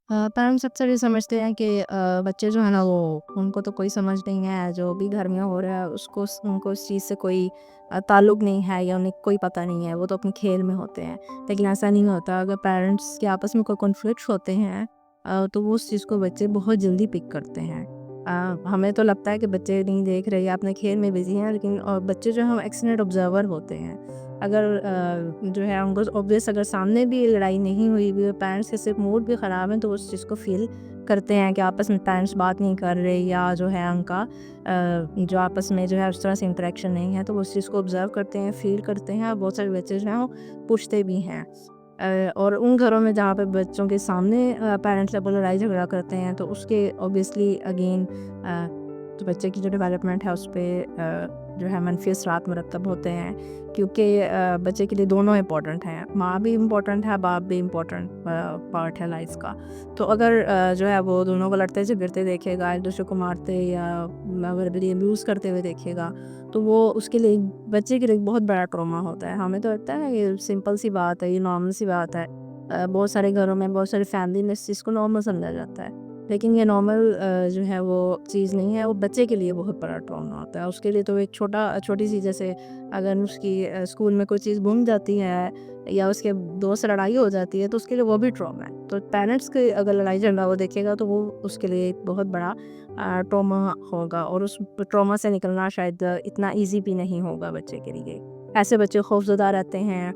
Parents अक्सर ये समझते हैं कि बच्चे जो है ना वो उनको तो कोई समझ नहीं है, जो भी घर में हो रहा है उसको उनको उस चीज़ से कोई ताल्लुक़ नहीं है या उन्हें कोई पता नहीं है, वो तो अपने खेल में होते हैं। लेकिन ऐसा नहीं होता, अगर पेरेंट्स के आपस में कोई कॉन्फ्लिक्ट्स होते हैं तो वो उस चीज़ को बच्चे बहुत जल्दी पिक करते हैं। हमें तो लगता है कि बच्चे नहीं देख रहे या अपने खेल में बिज़ी हैं, लेकिन बच्चे जो हैं वो एक्सीलेंट ऑब्जर्वर होते हैं। अगर जो है उनको ऑब्वियस अगर सामने भी लड़ाई नहीं हुई भी, पेरेंट्स के सिर्फ मूड भी ख़राब है तो उस चीज़ को फील करते हैं कि आपस में पेरेंट्स बात नहीं कर रहे या जो है उनका जो आपस में जो है उस तरह से इंटरेक्शन नहीं है, तो वो उस चीज़ को ऑब्ज़र्व करते हैं, फील करते हैं और बहुत सारे बच्चे जो हैं वो पूछते भी हैं। और उन घरों में जहाँ पे बच्चों के सामने पेरेंट्स जब लड़ाई झगड़ा करते हैं तो उसके ऑब्वियसली अगेन जो बच्चे की जो डेवलपमेंट है उस पर जो है मनफी असरात मुरतब होते हैं, क्योंकि बच्चे के लिए दोनों इम्पोर्टेंट हैं, माँ भी इम्पोर्टेंट है, बाप भी इम्पोर्टेंट पार्ट है लाइफ का। तो अगर जो है वो दोनों को लड़ते झगड़ते देखेगा, एक दूसरे को मारते या वर्बली अब्यूज़ करते हुए देखेगा, तो वो उसके लिए बच्चे के लिए बहुत बड़ा ट्रॉमा होता है। हमें तो लगता है ये सिंपल सी बात है, ये नॉर्मल सी बात है। बहुत सारे घरों में, बहुत सारी फैमिली में इस चीज़ को नॉर्मल समझा जाता है, लेकिन ये नॉर्मल जो है वो चीज़ नहीं है, वो बच्चे के लिए बहुत बड़ा ट्रॉमा होता है। उसके लिए तो एक छोटी सी जैसे अगर उसकी स्कूल में कोई चीज़ गुम जाती है या उसके दोस्त से लड़ाई हो जाती है तो उसके लिए वो भी ट्रॉमा है। तो पेरेंट्स की अगर लड़ाई झगड़ा वो देखेगा तो वो उसके लिए एक बहुत बड़ा ट्रॉमा होगा और उस ट्रॉमा से निकलना शायद इतना ईजी भी नहीं होगा बच्चे के लिए। ऐसे बच्चे खौफज़दा रहते हैं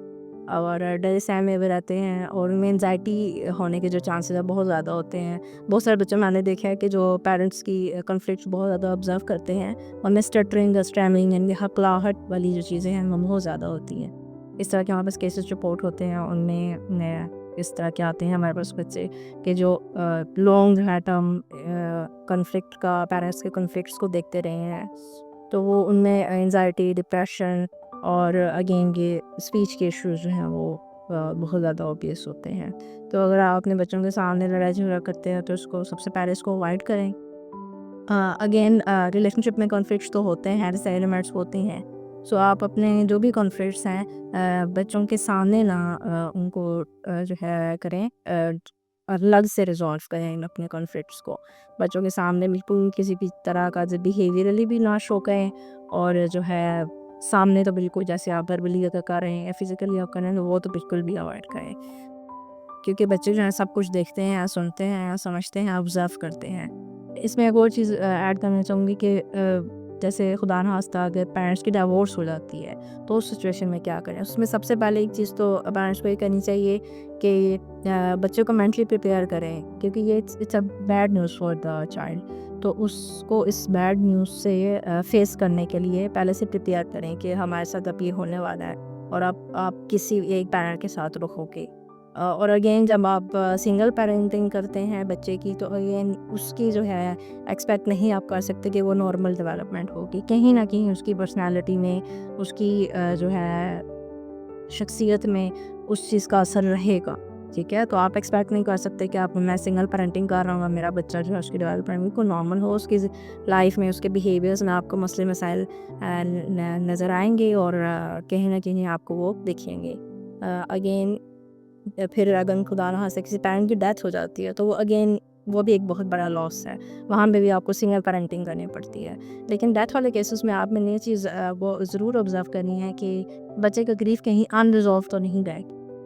और डरे सहमे हुए रहते हैं और उनमें एंजाइटी होने के जो चांसेस है बहुत ज़्यादा होते हैं। बहुत सारे बच्चों मैंने देखा है कि जो पेरेंट्स की कॉन्फ्लिक्ट्स बहुत ज़्यादा ऑब्जर्व करते हैं, उनमें स्टटरिंग, स्टैमरिंग यानी हकलाहट वाली जो चीज़ें हैं वो बहुत ज़्यादा होती हैं। इस तरह के हमारे पास केसेस रिपोर्ट होते हैं, उनमें इस तरह के आते हैं हमारे पास बच्चे कि जो लॉन्ग जो है टर्म कॉन्फ्लिक्ट का पेरेंट्स के कॉन्फ्लिक्ट्स को देखते रहे हैं, तो वो उनमें एंजाइटी, डिप्रेशन और अगेन ये स्पीच के इश्यूज जो हैं वो बहुत ज़्यादा ऑब्वियस होते हैं। तो अगर आप अपने बच्चों के सामने लड़ाई झगड़ा करते हैं तो उसको सबसे पहले इसको अवॉइड करें। अगेन रिलेशनशिप में कॉन्फ्लिक्ट्स तो होते हैं, डिसएग्रीमेंट्स होते हैं, सो आप अपने जो भी कॉन्फ्लिक्ट्स हैं बच्चों के सामने ना उनको जो है करें, अलग से रिजॉल्व करें इन अपने कॉन्फ्लिक्ट्स को। बच्चों के सामने बिल्कुल किसी भी तरह का जो बिहेवियरली भी ना शो करें और जो है सामने तो बिल्कुल जैसे आप वर्बली अगर कर रहे हैं या फिजिकली आप कर रहे हैं तो वो तो बिल्कुल भी अवॉइड करें, क्योंकि बच्चे जो हैं सब कुछ देखते हैं, सुनते हैं, समझते हैं, ऑब्जर्व करते हैं। इसमें एक और चीज़ ऐड करना चाहूँगी कि जैसे खुदा न खास्ता अगर पेरेंट्स की डिवोर्स हो जाती है तो उस सिचुएशन में क्या करें। उसमें सबसे पहले एक चीज़ तो पेरेंट्स को ये करनी चाहिए कि बच्चों को मेंटली प्रिपेयर करें, क्योंकि ये it's a bad news for the child. तो उसको इस बैड न्यूज़ से फेस करने के लिए पहले से प्रिपेयर करें कि हमारे साथ अब ये होने वाला है और आप किसी एक पेरेंट के साथ रहोगे। और अगेन जब आप सिंगल पेरेंटिंग करते हैं बच्चे की तो अगेन उसकी जो है एक्सपेक्ट नहीं आप कर सकते कि वो नॉर्मल डेवलपमेंट होगी। कहीं ना कहीं उसकी पर्सनालिटी में, उसकी जो है शख्सियत में उस चीज़ का असर रहेगा। ठीक है, तो आप एक्सपेक्ट नहीं कर सकते कि आप मैं सिंगल पेरेंटिंग कर रहा हूँ, मेरा बच्चा जो है उसकी डेवलपमेंट बिल्कुल नॉर्मल हो, उसकी लाइफ में उसके बिहेवियर्स में आपको मसले मसाइल नज़र आएंगे और कहीं ना कहीं आपको वो दिखेंगे। अगेन फिर अगर खुदा न खास्ता किसी पेरेंट की डेथ हो जाती है तो वो अगेन वो भी एक बहुत बड़ा लॉस है, वहाँ पे भी आपको सिंगल पेरेंटिंग करनी पड़ती है। लेकिन डेथ वाले केसेस में आपने ये चीज़ वो ज़रूर ऑब्जर्व करनी है कि बच्चे का ग्रीफ कहीं अनरिजॉल्व तो नहीं गए।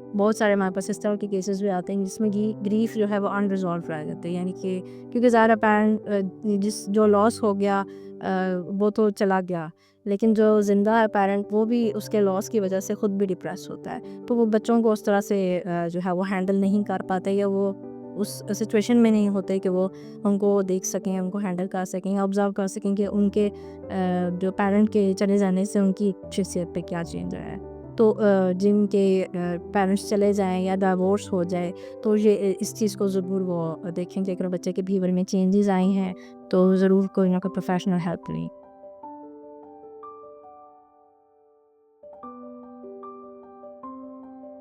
बहुत सारे हमारे पास इस तरह के केसेस भी आते हैं जिसमें कि ग्रीफ जो है वो अनरिजॉल्व रह जाते हैं, यानी कि क्योंकि ज़्यादा पेरेंट जिस जो लॉस हो गया वो तो चला गया, लेकिन जो ज़िंदा है पेरेंट वो भी उसके लॉस की वजह से ख़ुद भी डिप्रेस होता है। तो वो बच्चों को उस तरह से जो है वो हैंडल नहीं कर पाते या वो उस सिचुएशन में नहीं होते कि वो उनको देख सकें, उनको हैंडल कर सकें, ऑब्ज़र्व कर सकें कि उनके जो पेरेंट के चले जाने से उनकी शख्सियत पे क्या चेंज आया है। तो जिनके पेरेंट्स चले जाएँ या डिवोर्स हो जाए तो ये इस चीज़ को ज़रूर वो देखें कि अगर बच्चे के बिहेवियर में चेंजेस आए हैं तो ज़रूर कोई ना कोई प्रोफेशनल हेल्प लें।